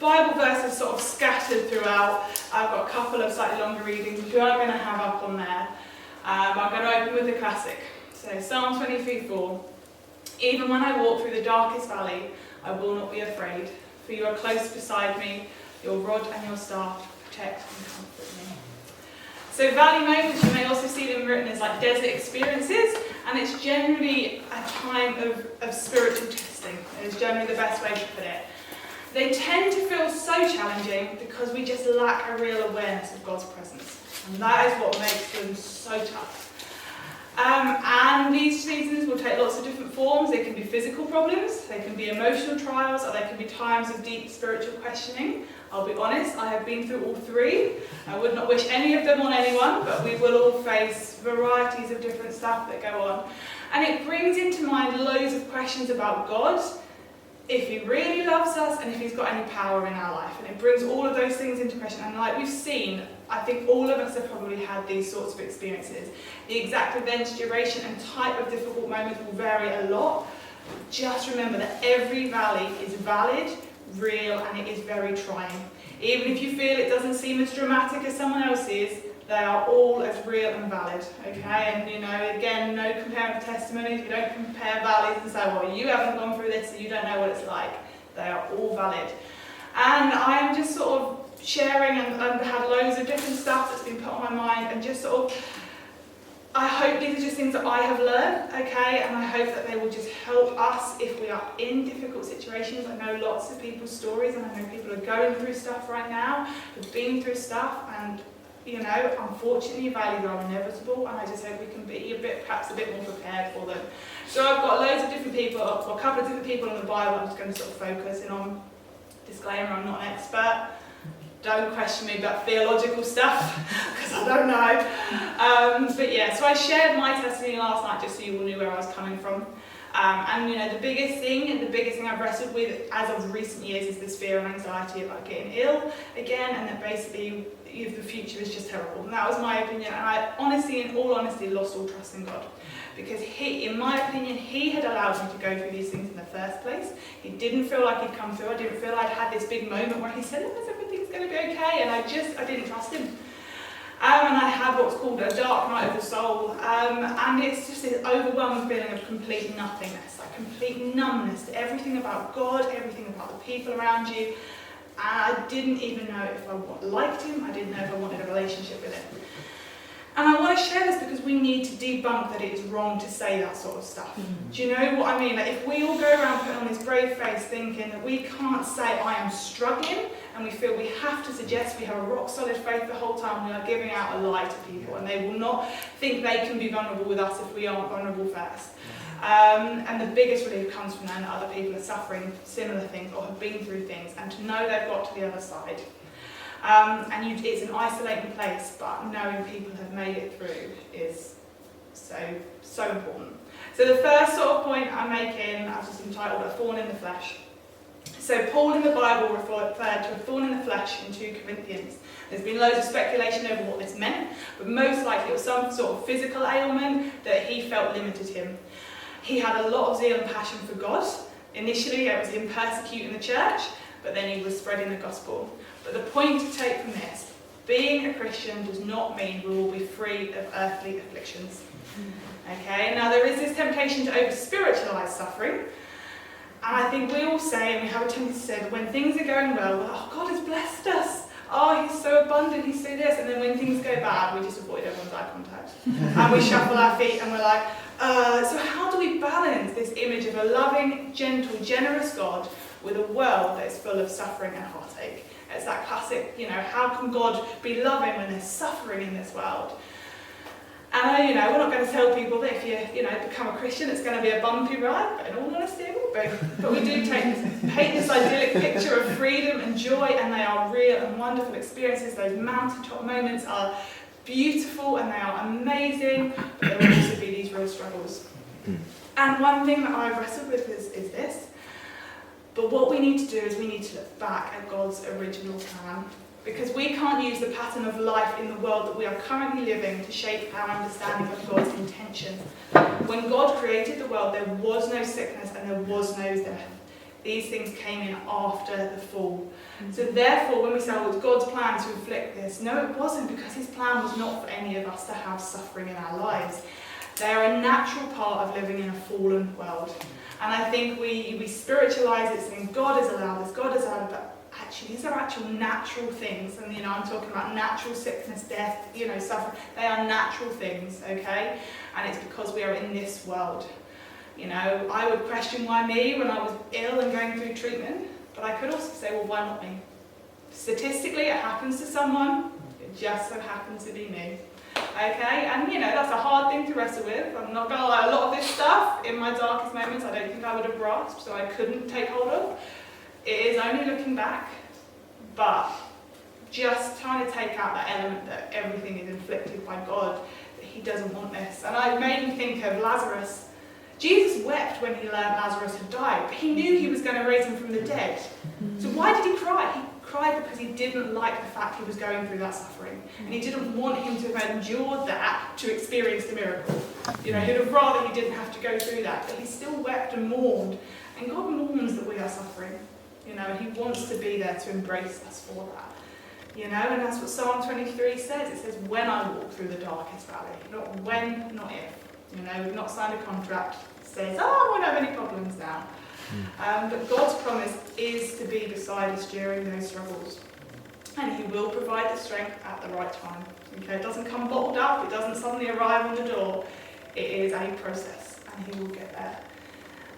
Bible verses sort of scattered throughout. I've got a couple of slightly longer readings which we are going to have up on there. I'm going to open with the classic. So Psalm 23:4. Even when I walk through the darkest valley, I will not be afraid, for you are close beside me, your rod and your staff protect and comfort me. So valley moments, you may also see them written as like desert experiences, and it's generally a time of spiritual testing. It's generally the best way to put it. They tend to feel so challenging because we just lack a real awareness of God's presence. And that is what makes them so tough. And these seasons will take lots of different forms. They can be physical problems, they can be emotional trials, or they can be times of deep spiritual questioning. I'll be honest, I have been through all three. I would not wish any of them on anyone, but we will all face varieties of different stuff that go on. And it brings into mind loads of questions about God, if he really loves us and if he's got any power in our life. And it brings all of those things into question. And like we've seen, I think all of us have probably had these sorts of experiences. The exact events, duration and type of difficult moments will vary a lot. Just remember that every valley is valid, real, and it is very trying. Even if you feel it doesn't seem as dramatic as someone else's, they are all as real and valid, okay? And you know, again, no comparing testimonies. We don't compare valleys and say, well, you haven't gone through this, so you don't know what it's like. They are all valid. And I am just sort of sharing and had loads of different stuff that's been put on my mind, and just sort of, I hope these are just things that I have learned, okay? And I hope that they will just help us if we are in difficult situations. I know lots of people's stories, and I know people are going through stuff right now, have been through stuff, and you know, unfortunately, valleys are inevitable, and I just hope we can be perhaps a bit more prepared for them. So I've got loads of different people, or a couple of different people in the Bible I'm just going to sort of focus in on. Disclaimer, I'm not an expert. Don't question me about theological stuff, because I don't know. But yeah, so I shared my testimony last night just so you all knew where I was coming from. And you know, the biggest thing I've wrestled with as of recent years is this fear and anxiety about getting ill again, and that basically the future is just terrible. And that was my opinion, and I honestly, in all honesty, lost all trust in God. Because he, in my opinion, he had allowed me to go through these things in the first place. He didn't feel like he'd come through. I didn't feel I'd had this big moment where he said, oh, everything's going to be okay, and I didn't trust him. And I had what's called a dark night of the soul, and it's just this overwhelming feeling of complete nothingness, like complete numbness to everything about God, everything about the people around you. And I didn't even know if I liked him, I didn't know if I wanted a relationship with him. And I want to share this because we need to debunk that it is wrong to say that sort of stuff. Do you know what I mean? Like if we all go around putting on this brave face thinking that we can't say I am struggling, and we feel we have to suggest we have a rock solid faith the whole time, we are giving out a lie to people, and they will not think they can be vulnerable with us if we aren't vulnerable first. And the biggest relief comes from knowing that other people are suffering similar things or have been through things, and to know they've got to the other side. It's an isolating place, but knowing people have made it through is so important. So the first sort of point I'm making, I've just entitled a thorn in the flesh. So Paul in the Bible referred to a thorn in the flesh in 2 Corinthians. There's been loads of speculation over what this meant, but most likely it was some sort of physical ailment that he felt limited him. He had a lot of zeal and passion for God. Initially it was him persecuting the church, but then he was spreading the gospel. But the point to take from this, being a Christian does not mean we will be free of earthly afflictions. Okay, now there is this temptation to over-spiritualise suffering. And I think we all say, and we have a tendency to say, that when things are going well, oh, God has blessed us. Oh, he's so abundant, he's so this. And then when things go bad, we just avoid everyone's eye contact. And we shuffle our feet and we're like, so how do we balance this image of a loving, gentle, generous God with a world that is full of suffering and heartache? It's that classic, you know, how can God be loving when there's suffering in this world? And, you know, we're not going to tell people that if you become a Christian, it's going to be a bumpy ride, but in all honesty, it will be. But we do paint this idyllic picture of freedom and joy, and they are real and wonderful experiences. Those mountaintop moments are beautiful and they are amazing, but there will also be these real struggles. And one thing that I've wrestled with is this. But what we need to do is we need to look back at God's original plan. Because we can't use the pattern of life in the world that we are currently living to shape our understanding of God's intention. When God created the world, there was no sickness and there was no death. These things came in after the fall. So therefore, when we say, well, it's God's plan to inflict this, no, it wasn't, because his plan was not for any of us to have suffering in our lives. They are a natural part of living in a fallen world. And I think we spiritualise it, saying God has allowed this, God has allowed it, but actually these are actual natural things. And I'm talking about natural sickness, death, suffering. They are natural things, okay? And it's because we are in this world. I would question why me when I was ill and going through treatment, but I could also say, well, why not me? Statistically, it happens to someone, it just so happens to be me. Okay, and that's a hard thing to wrestle with. I'm not going to lie, a lot of this stuff, in my darkest moments, I don't think I would have grasped, so I couldn't take hold of. It is only looking back, but just trying to take out that element that everything is inflicted by God, that he doesn't want this. And it made me think of Lazarus. Jesus wept when he learned Lazarus had died, but he knew he was going to raise him from the dead. So why did he cry? He cried because he didn't like the fact he was going through that suffering. And he didn't want him to have endured that to experience the miracle. He'd have rather he didn't have to go through that. But he still wept and mourned. And God mourns that we are suffering. And he wants to be there to embrace us for that. And that's what Psalm 23 says. It says, when I walk through the darkest valley. Not when, not if. We've not signed a contract that says, I won't have any problems now. But God's promise is to be beside us during those struggles. And he will provide the strength at the right time. Okay, it doesn't come bottled up, it doesn't suddenly arrive on the door. It is a process, and he will get there.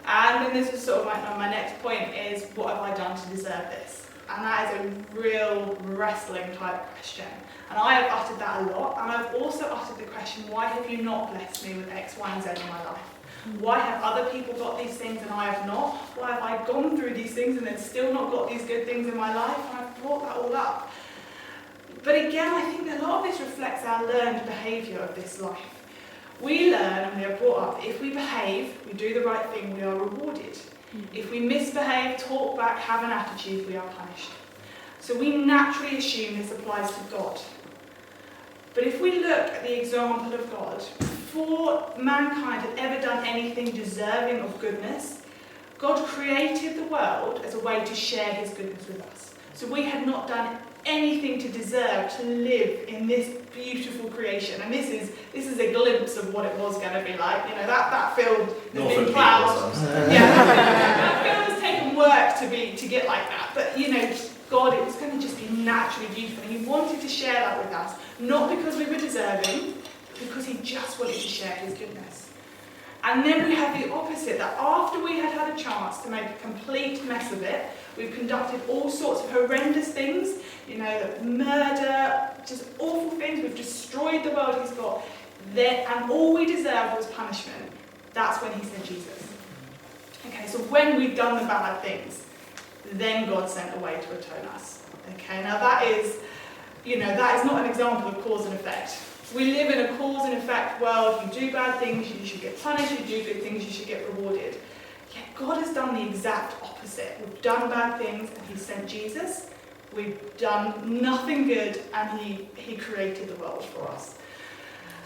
And then this is sort of my next point is, what have I done to deserve this? And that is a real wrestling type question. And I have uttered that a lot, and I've also uttered the question, why have you not blessed me with X, Y, and Z in my life? Why have other people got these things and I have not? Why have I gone through these things and then still not got these good things in my life? And I've brought that all up. But again, I think that a lot of this reflects our learned behaviour of this life. We learn and we are brought up, if we behave, we do the right thing, we are rewarded. If we misbehave, talk back, have an attitude, we are punished. So we naturally assume this applies to God. But if we look at the example of God, before mankind had ever done anything deserving of goodness, God created the world as a way to share his goodness with us. So we had not done anything to deserve to live in this beautiful creation. And this is a glimpse of what it was going to be like. That field has been ploughed. That field has taken work to get like that. But God, it was going to just be naturally beautiful. And he wanted to share that with us, not because we were deserving, but because he just wanted to share his goodness. And then we have the opposite, that after we had had a chance to make a complete mess of it, we've conducted all sorts of horrendous things, murder, just awful things, we've destroyed the world he's got, and all we deserved was punishment. That's when he sent Jesus. Okay, so when we've done the bad things, then God sent a way to atone us. Okay, now that is not an example of cause and effect. We live in a cause and effect world. You do bad things, you should get punished. You do good things, you should get rewarded. Yet God has done the exact opposite. We've done bad things and he sent Jesus. We've done nothing good and he created the world for us.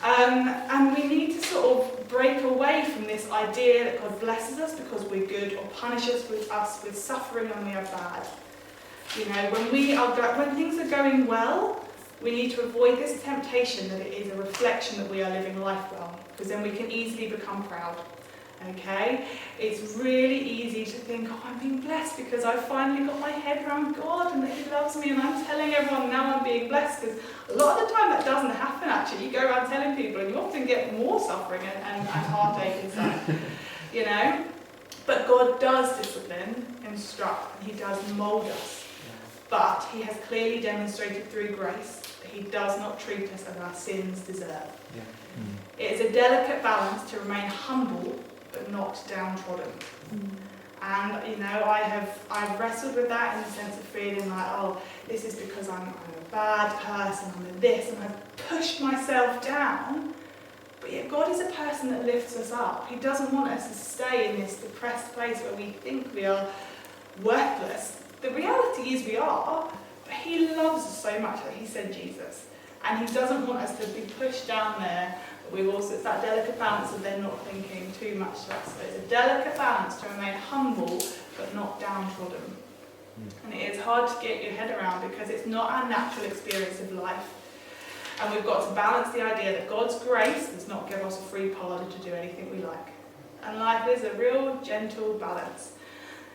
And we need to sort of break away from this idea that God blesses us because we're good or punishes us with suffering when we are bad. When things are going well, we need to avoid this temptation that it is a reflection that we are living life well, because then we can easily become proud. Okay? It's really easy to think, I'm being blessed because I finally got my head around God and that he loves me and I'm telling everyone now I'm being blessed, because a lot of the time that doesn't happen actually. You go around telling people and you often get more suffering and heartache inside. But God does discipline, instruct, and he does mould us. But he has clearly demonstrated through grace that he does not treat us as our sins deserve. It is a delicate balance to remain humble but not downtrodden. And I've wrestled with that in the sense of feeling like, this is because I'm a bad person, I'm this, and I've pushed myself down. But yet God is a person that lifts us up. He doesn't want us to stay in this depressed place where we think we are worthless. The reality is we are, but he loves us so much that he sent Jesus. And he doesn't want us to be pushed down there. But it's that delicate balance of then not thinking too much to us. So it's a delicate balance to remain humble, but not downtrodden. And it is hard to get your head around because it's not our natural experience of life. And we've got to balance the idea that God's grace does not give us a free pardon to do anything we like. And life is a real gentle balance.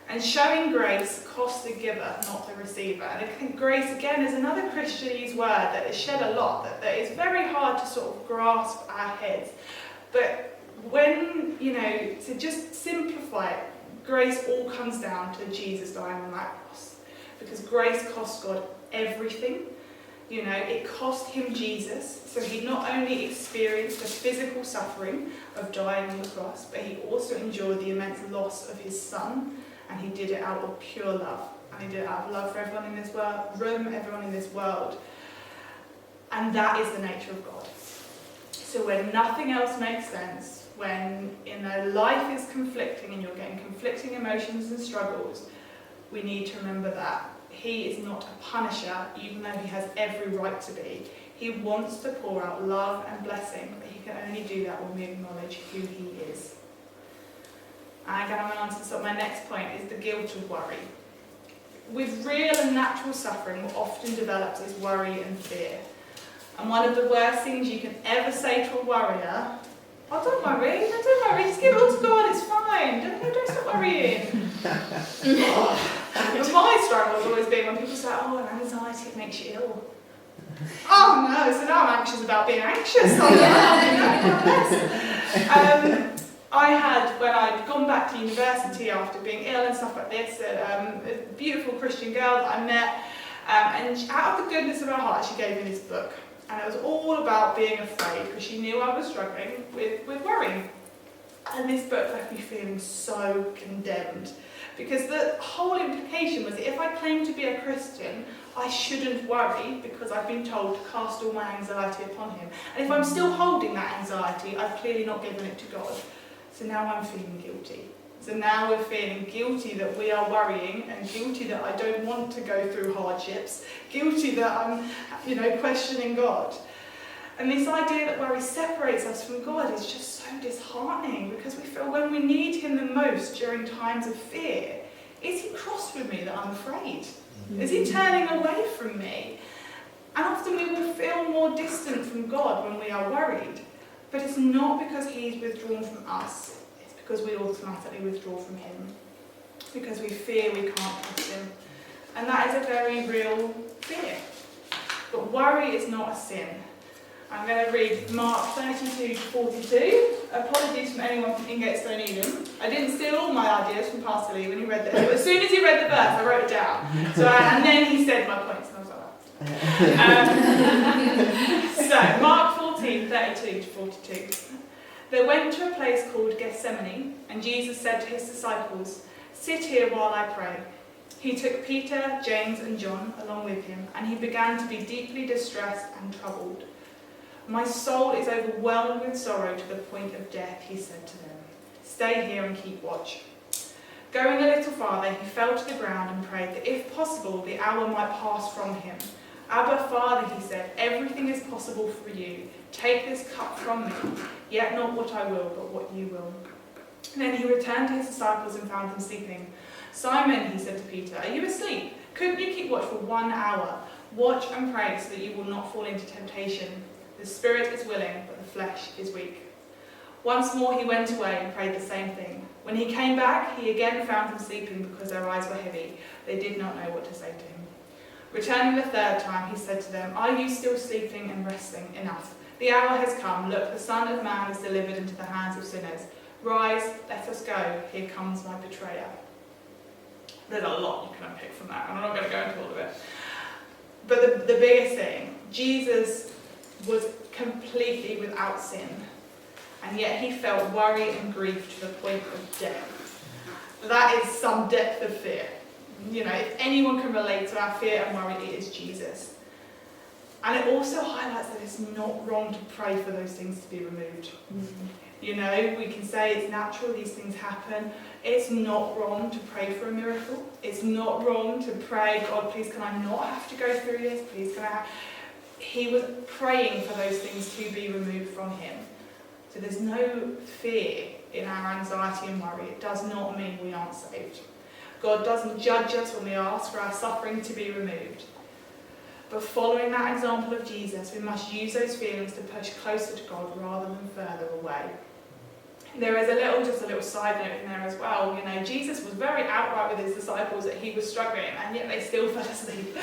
And showing grace costs the giver, not the receiver. And I think grace, again, is another Christianese word that is shed a lot, that is very hard to sort of grasp our heads. But when, to just simplify it, grace all comes down to Jesus dying on that cross. Because grace cost God everything. It cost him Jesus, so he not only experienced the physical suffering of dying on the cross, but he also endured the immense loss of his son, and he did it out of pure love. And he did it out of love for everyone in this world, everyone in this world. And that is the nature of God. So when nothing else makes sense, when life is conflicting and you're getting conflicting emotions and struggles, we need to remember that he is not a punisher, even though he has every right to be. He wants to pour out love and blessing, but he can only do that when we acknowledge who he is. And again, I'm going on to my next point is the guilt of worry. With real and natural suffering, what often develops is worry and fear. And one of the worst things you can ever say to a worrier, oh, don't worry, just give it all to God, it's fine, don't stop worrying. My struggle has always been when people say, oh, anxiety, it makes you ill. Oh no, so now I'm anxious about being anxious. I had, when I'd gone back to university after being ill and stuff like this, a beautiful Christian girl that I met, and out of the goodness of her heart, she gave me this book. And it was all about being afraid, because she knew I was struggling with worrying. And this book left me feeling so condemned. Because the whole implication was that if I claim to be a Christian, I shouldn't worry because I've been told to cast all my anxiety upon him. And if I'm still holding that anxiety, I've clearly not given it to God. So now I'm feeling guilty. So now we're feeling guilty that we are worrying, and guilty that I don't want to go through hardships, guilty that I'm, questioning God. And this idea that worry separates us from God is just so disheartening, because we feel when we need him the most during times of fear, is he cross with me that I'm afraid? Is he turning away from me? And often we will feel more distant from God when we are worried. But it's not because he's withdrawn from us, it's because we automatically withdraw from him. Because we fear we can't trust him. And that is a very real fear. But worry is not a sin. I'm going to read Mark 32-42. Apologies from anyone from Ingatestone Eden. I didn't steal all my ideas from Pastor Lee when he read the As soon as he read the verse, I wrote it down. And then he said my points, and I was like, so, Mark 14:32-42. They went to a place called Gethsemane, and Jesus said to his disciples, "Sit here while I pray." He took Peter, James, and John along with him, and he began to be deeply distressed and troubled. "My soul is overwhelmed with sorrow to the point of death," he said to them. "Stay here and keep watch." Going a little farther, he fell to the ground and prayed that if possible, the hour might pass from him. "Abba, Father," he said, "everything is possible for you. Take this cup from me, yet not what I will, but what you will." And then he returned to his disciples and found them sleeping. "Simon," he said to Peter, "are you asleep? Couldn't you keep watch for 1 hour? Watch and pray so that you will not fall into temptation. The spirit is willing, but the flesh is weak." Once more he went away and prayed the same thing. When he came back, he again found them sleeping because their eyes were heavy. They did not know what to say to him. Returning the third time, he said to them, "Are you still sleeping and resting? Enough. The hour has come. Look, the Son of Man is delivered into the hands of sinners. Rise, let us go. Here comes my betrayer." There's a lot you can unpick from that, and I'm not going to go into all of it. But the biggest thing, Jesus was completely without sin, and yet he felt worry and grief to the point of death. That is some depth of fear. If anyone can relate to our fear and worry, it is Jesus. And it also highlights that it's not wrong to pray for those things to be removed. We can say it's natural, these things happen. It's not wrong to pray for a miracle. It's not wrong to pray, "God, please can I not have to go through this? Please can I..." He was praying for those things to be removed from him. So there's no fear in our anxiety and worry. It does not mean we aren't saved. God doesn't judge us when we ask for our suffering to be removed. But following that example of Jesus, we must use those feelings to push closer to God rather than further away. There is just a little side note in there as well. Jesus was very outright with his disciples that he was struggling, and yet they still fell asleep.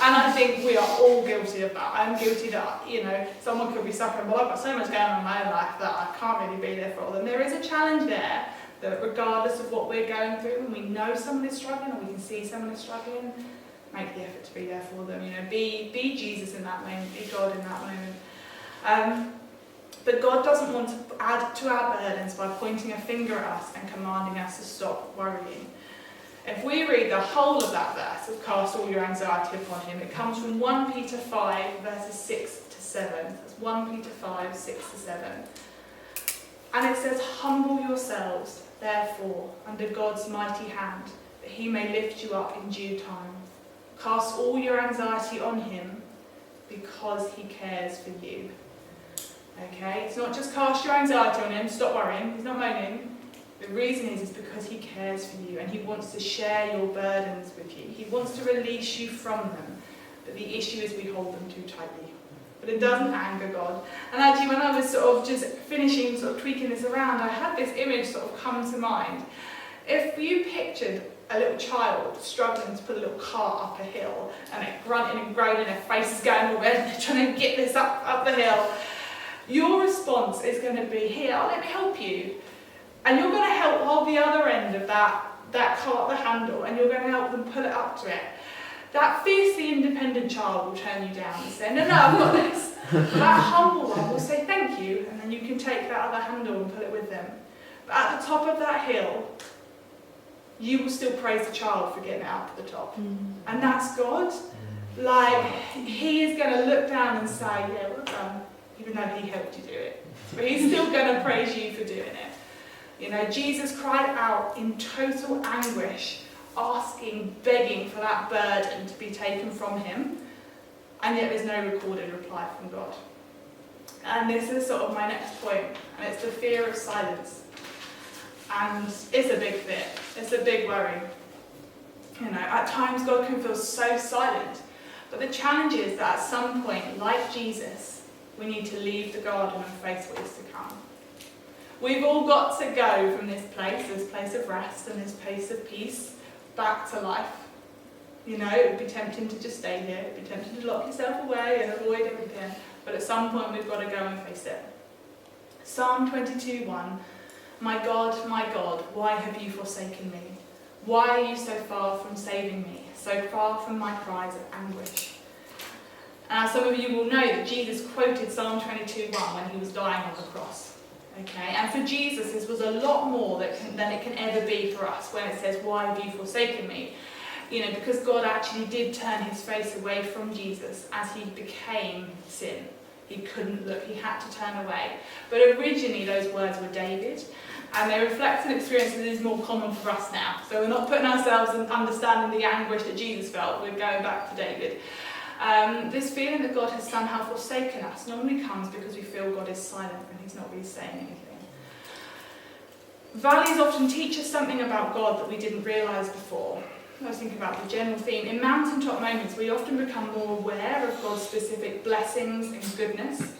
And I think we are all guilty of that. I'm guilty that, someone could be suffering, well, I've got so much going on in my own life that I can't really be there for them. There is a challenge there that regardless of what we're going through, when we know someone is struggling or we can see someone is struggling, make the effort to be there for them. Be Jesus in that moment, be God in that moment. But God doesn't want to add to our burdens by pointing a finger at us and commanding us to stop worrying. If we read the whole of that verse of cast all your anxiety upon him, it comes from 1 Peter 5 verses 6 to 7. That's 1 Peter 5, 6 to 7. And it says, humble yourselves, therefore, under God's mighty hand, that he may lift you up in due time. Cast all your anxiety on him, because he cares for you. Okay, it's not just cast your anxiety on him, stop worrying, he's not moaning. The reason is because he cares for you and he wants to share your burdens with you. He wants to release you from them, but the issue is we hold them too tightly. But it doesn't anger God. And actually when I was sort of just finishing, sort of tweaking this around, I had this image sort of come to mind. If you pictured a little child struggling to put a little cart up a hill, and it grunting and groaning, their face is going all red, and they're trying to get this up the hill, your response is going to be, here, let me help you. And you're going to help hold the other end of that cart, the handle, and you're going to help them pull it up to it. That fiercely independent child will turn you down and say, no, I've got this. That humble one will say, thank you, and then you can take that other handle and pull it with them. But at the top of that hill, you will still praise the child for getting it up to the top. And that's God. He is going to look down and say, yeah, well done, even though he helped you do it. But he's still going to praise you for doing it. Jesus cried out in total anguish, asking, begging for that burden to be taken from him, and yet there's no recorded reply from God. And this is sort of my next point, and it's the fear of silence. And it's a big fear, it's a big worry. At times God can feel so silent, but the challenge is that at some point, like Jesus, we need to leave the garden and face what is to come. We've all got to go from this place of rest and this place of peace, back to life. It would be tempting to just stay here, it would be tempting to lock yourself away and avoid everything, but at some point we've got to go and face it. Psalm 22:1, my God, why have you forsaken me? Why are you so far from saving me, so far from my cries of anguish? Some of you will know that Jesus quoted Psalm 22:1 when he was dying on the cross. Okay, and for Jesus this was a lot more than it can ever be for us when it says, why have you forsaken me? Because God actually did turn his face away from Jesus as he became sin. He couldn't look, he had to turn away. But originally those words were David, and they reflect an experience that is more common for us now. So we're not putting ourselves in understanding the anguish that Jesus felt, we're going back to David. This feeling that God has somehow forsaken us normally comes because we feel God is silent and he's not really saying anything. Valleys often teach us something about God that we didn't realise before. I was thinking about the general theme. In mountaintop moments, we often become more aware of God's specific blessings and goodness.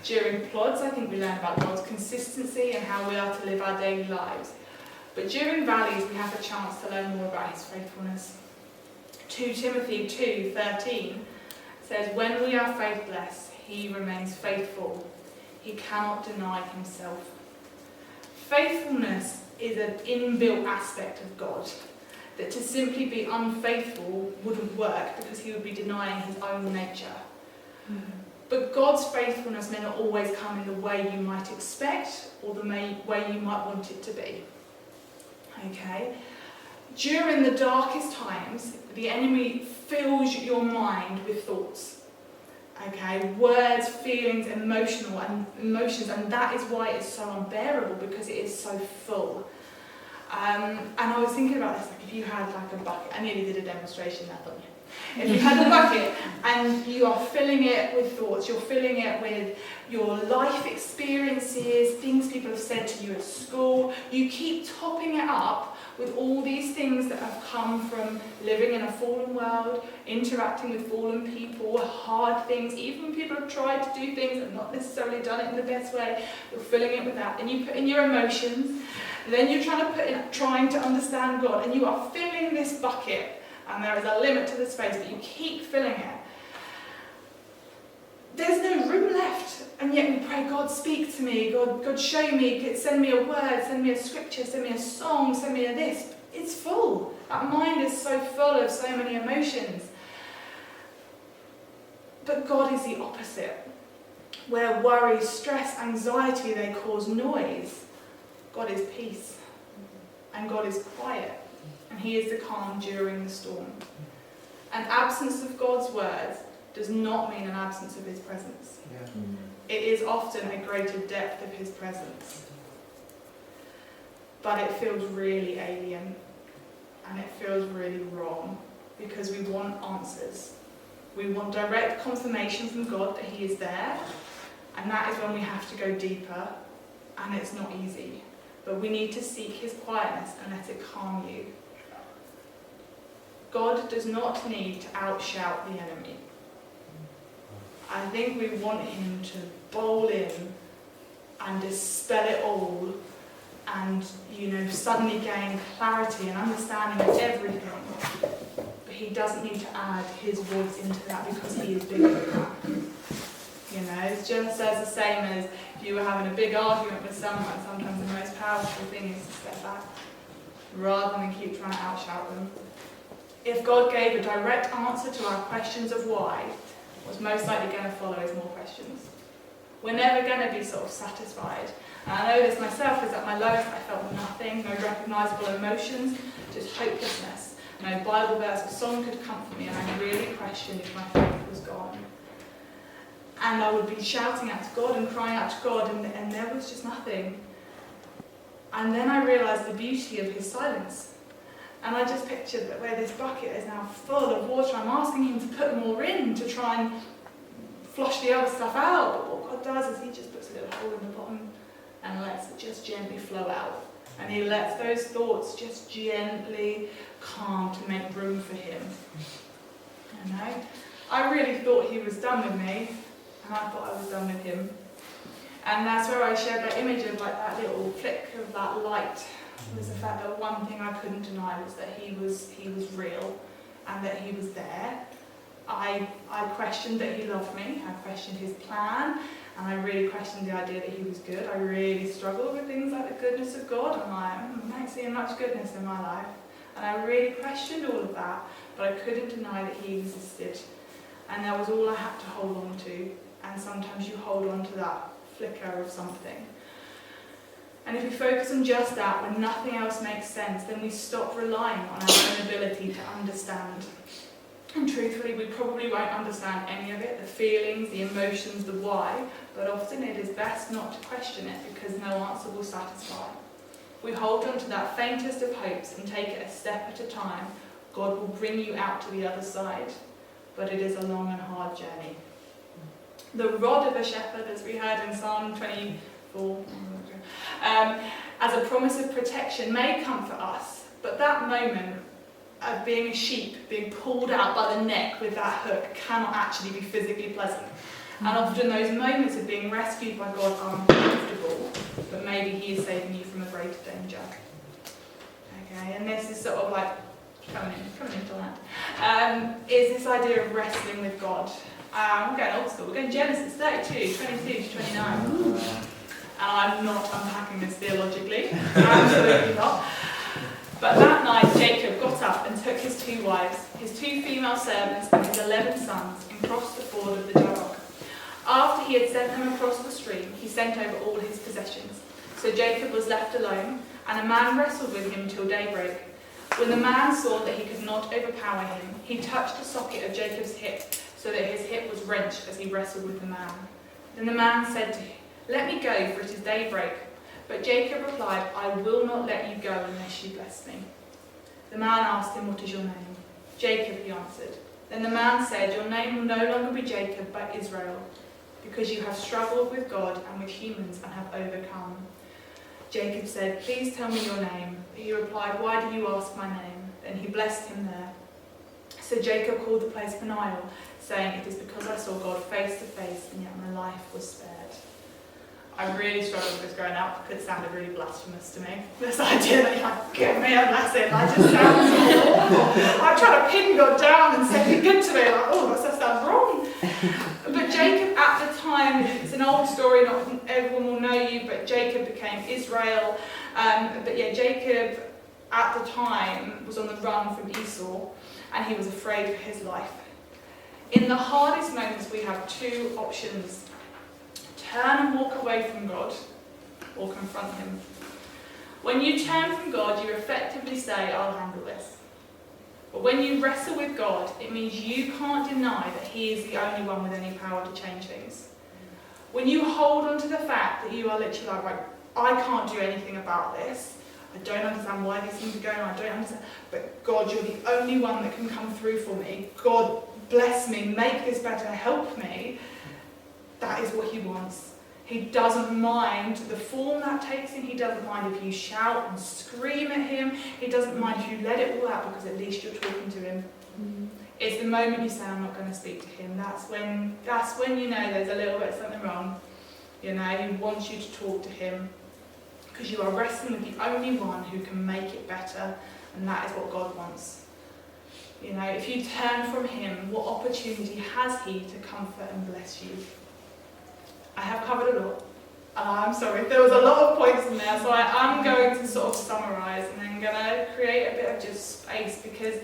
During plods, I think we learn about God's consistency and how we are to live our daily lives. But during valleys, we have a chance to learn more about his faithfulness. 2 Timothy 2:13 says, when we are faithless, he remains faithful. He cannot deny himself. Faithfulness is an inbuilt aspect of God. That to simply be unfaithful wouldn't work because he would be denying his own nature. But God's faithfulness may not always come in the way you might expect or the way you might want it to be. Okay? During the darkest times, the enemy fills your mind with thoughts. Okay? Words, feelings, emotions, and that is why it's so unbearable, because it is so full. And I was thinking about this, if you had a bucket, I nearly did a demonstration there, didn't you? If you had a bucket and you are filling it with thoughts, you're filling it with your life experiences, things people have said to you at school, you keep topping it up with all these things that have come from living in a fallen world, interacting with fallen people, hard things, even when people have tried to do things and not necessarily done it in the best way, you're filling it with that. Then you put in your emotions, then you're trying to understand God, and you are filling this bucket, and there is a limit to the space, but you keep filling it. There's no room left, and yet we pray, God, speak to me, God, show me, send me a word, send me a scripture, send me a song, send me a this. It's full. That mind is so full of so many emotions. But God is the opposite. Where worry, stress, anxiety, they cause noise, God is peace, and God is quiet, and He is the calm during the storm. An absence of God's words does not mean an absence of His presence. Yeah. It is often a greater depth of His presence. But it feels really alien, and it feels really wrong, because we want answers. We want direct confirmation from God that He is there, and that is when we have to go deeper, and it's not easy. But we need to seek His quietness and let it calm you. God does not need to outshout the enemy. I think we want Him to bowl in and dispel it all and, suddenly gain clarity and understanding of everything. But He doesn't need to add His voice into that, because He is bigger than that. It's just as the same as if you were having a big argument with someone, sometimes the most powerful thing is to step back rather than keep trying to outshout them. If God gave a direct answer to our questions of why, what's most likely going to follow is more questions. We're never going to be sort of satisfied. And I know this myself, because at my lowest I felt nothing, no recognisable emotions, just hopelessness. No Bible verse or song could comfort me, and I really questioned if my faith was gone. And I would be shouting out to God and crying out to God, and there was just nothing. And then I realised the beauty of His silence. And I just pictured that where this bucket is now full of water, I'm asking Him to put more in to try and flush the other stuff out. But what God does is He just puts a little hole in the bottom and lets it just gently flow out. And He lets those thoughts just gently calm to make room for Him. I really thought He was done with me, and I thought I was done with Him. And that's where I shared that image of that little flick of that light. Was the fact that one thing I couldn't deny was that he was real, and that He was there. I questioned that He loved me. I questioned His plan, and I really questioned the idea that He was good. I really struggled with things like the goodness of God. I'm like, I don't see much goodness in my life. And I really questioned all of that, but I couldn't deny that He existed. And that was all I had to hold on to. And sometimes you hold on to that flicker of something. And if we focus on just that, when nothing else makes sense, then we stop relying on our own ability to understand. And truthfully, we probably won't understand any of it, the feelings, the emotions, the why, but often it is best not to question it, because no answer will satisfy. We hold on to that faintest of hopes and take it a step at a time. God will bring you out to the other side, but it is a long and hard journey. The rod of a shepherd, as we heard in Psalm 24, as a promise of protection, may comfort us, but that moment of being a sheep, being pulled out by the neck with that hook, cannot actually be physically pleasant. And often those moments of being rescued by God are uncomfortable, but maybe He is saving you from a greater danger. Okay, and this is sort of like coming into that. Is this idea of wrestling with God. We're going old school. We're going Genesis 32, 22 to 29. And I'm not unpacking this theologically, absolutely not. But that night Jacob got up and took his 2 wives, his 2 female servants, and his 11 sons, and crossed the ford of the Jabbok. After he had sent them across the stream, he sent over all his possessions. So Jacob was left alone, and a man wrestled with him till daybreak. When the man saw that he could not overpower him, he touched the socket of Jacob's hip, so that his hip was wrenched as he wrestled with the man. Then the man said to him, "Let me go, for it is daybreak." But Jacob replied, "I will not let you go unless you bless me." The man asked him, "What is your name?" "Jacob," he answered. Then the man said, "Your name will no longer be Jacob, but Israel, because you have struggled with God and with humans and have overcome." Jacob said, "Please tell me your name." But he replied, "Why do you ask my name?" Then he blessed him there. So Jacob called the place Peniel, saying, "It is because I saw God face to face, and yet my life was spared." I really struggled with this growing up because it sounded really blasphemous to me. This idea that you're like, "Give me a blessing," that just sounds so awful. I'm trying to pin God down and say, "Be good to me." Like, oh, that sounds wrong. But Jacob at the time, it's an old story, not everyone will know you, but Jacob became Israel. Jacob at the time was on the run from Esau, and he was afraid for his life. In the hardest moments, we have two options: turn and walk away from God, or confront him. When you turn from God, you effectively say, "I'll handle this." But when you wrestle with God, it means you can't deny that he is the only one with any power to change things. When you hold on to the fact that you are literally like, "Right, I can't do anything about this. I don't understand why these things are going on. I don't understand. But God, you're the only one that can come through for me. God, bless me, make this better, help me." That is what he wants. He doesn't mind the form that takes him. He doesn't mind if you shout and scream at him. He doesn't mind if you let it all out, because at least you're talking to him. It's the moment you say, "I'm not going to speak to him." That's when you know there's a little bit of something wrong. You know, he wants you to talk to him, because you are wrestling with the only one who can make it better, and that is what God wants. You know, if you turn from him, what opportunity has he to comfort and bless you? I have covered a lot. I'm sorry, there was a lot of points in there, so I'm going to sort of summarise and then going to create a bit of just space, because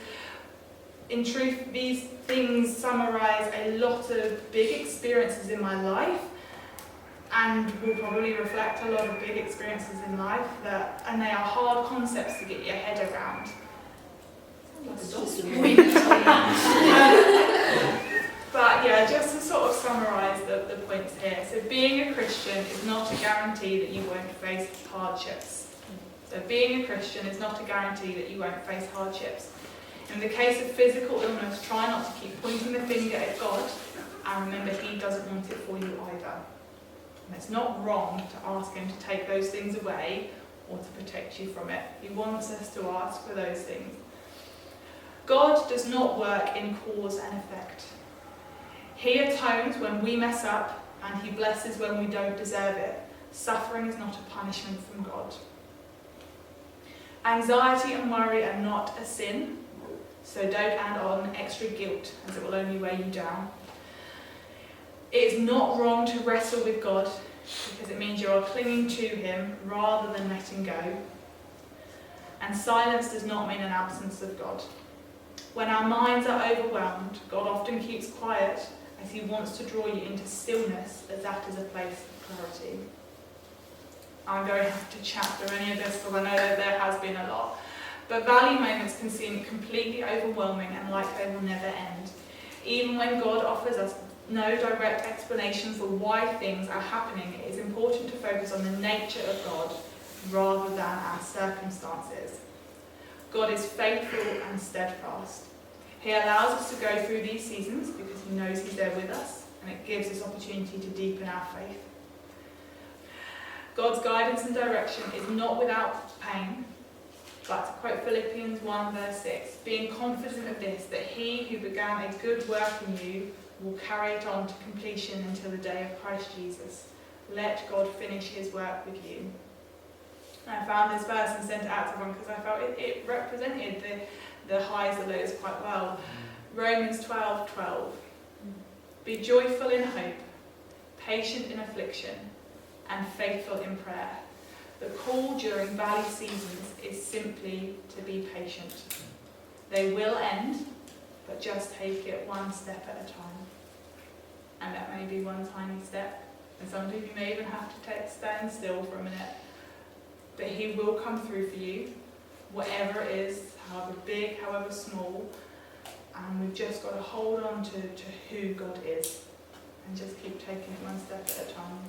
in truth these things summarise a lot of big experiences in my life, and will probably reflect a lot of big experiences in life, and they are hard concepts to get your head around. But yeah, just to sort of summarise the points here. So being a Christian is not a guarantee that you won't face hardships. So being a Christian is not a guarantee that you won't face hardships. In the case of physical illness, try not to keep pointing the finger at God, and remember he doesn't want it for you either. And it's not wrong to ask him to take those things away or to protect you from it. He wants us to ask for those things. God does not work in cause and effect. He atones when we mess up, and he blesses when we don't deserve it. Suffering is not a punishment from God. Anxiety and worry are not a sin, so don't add on extra guilt, as it will only weigh you down. It is not wrong to wrestle with God, because it means you are clinging to him rather than letting go. And silence does not mean an absence of God. When our minds are overwhelmed, God often keeps quiet, as he wants to draw you into stillness, as that is a place of clarity. I'm going to have to chat through any of this, because I know that there has been a lot. But valley moments can seem completely overwhelming and like they will never end. Even when God offers us no direct explanation for why things are happening, it is important to focus on the nature of God rather than our circumstances. God is faithful and steadfast. He allows us to go through these seasons because he knows he's there with us, and it gives us opportunity to deepen our faith. God's guidance and direction is not without pain, but to quote Philippians 1 verse 6, being confident of this, that he who began a good work in you will carry it on to completion until the day of Christ Jesus. Let God finish his work with you. And I found this verse and sent it out to everyone because I felt it represented the highs and lows quite well. Romans 12:12. Be joyful in hope, patient in affliction, and faithful in prayer. The call during valley seasons is simply to be patient. They will end, but just take it one step at a time. And that may be one tiny step, and sometimes you may even have to stand still for a minute. But he will come through for you, whatever it is, however big, however small. And we've just got to hold on to who God is and just keep taking it one step at a time.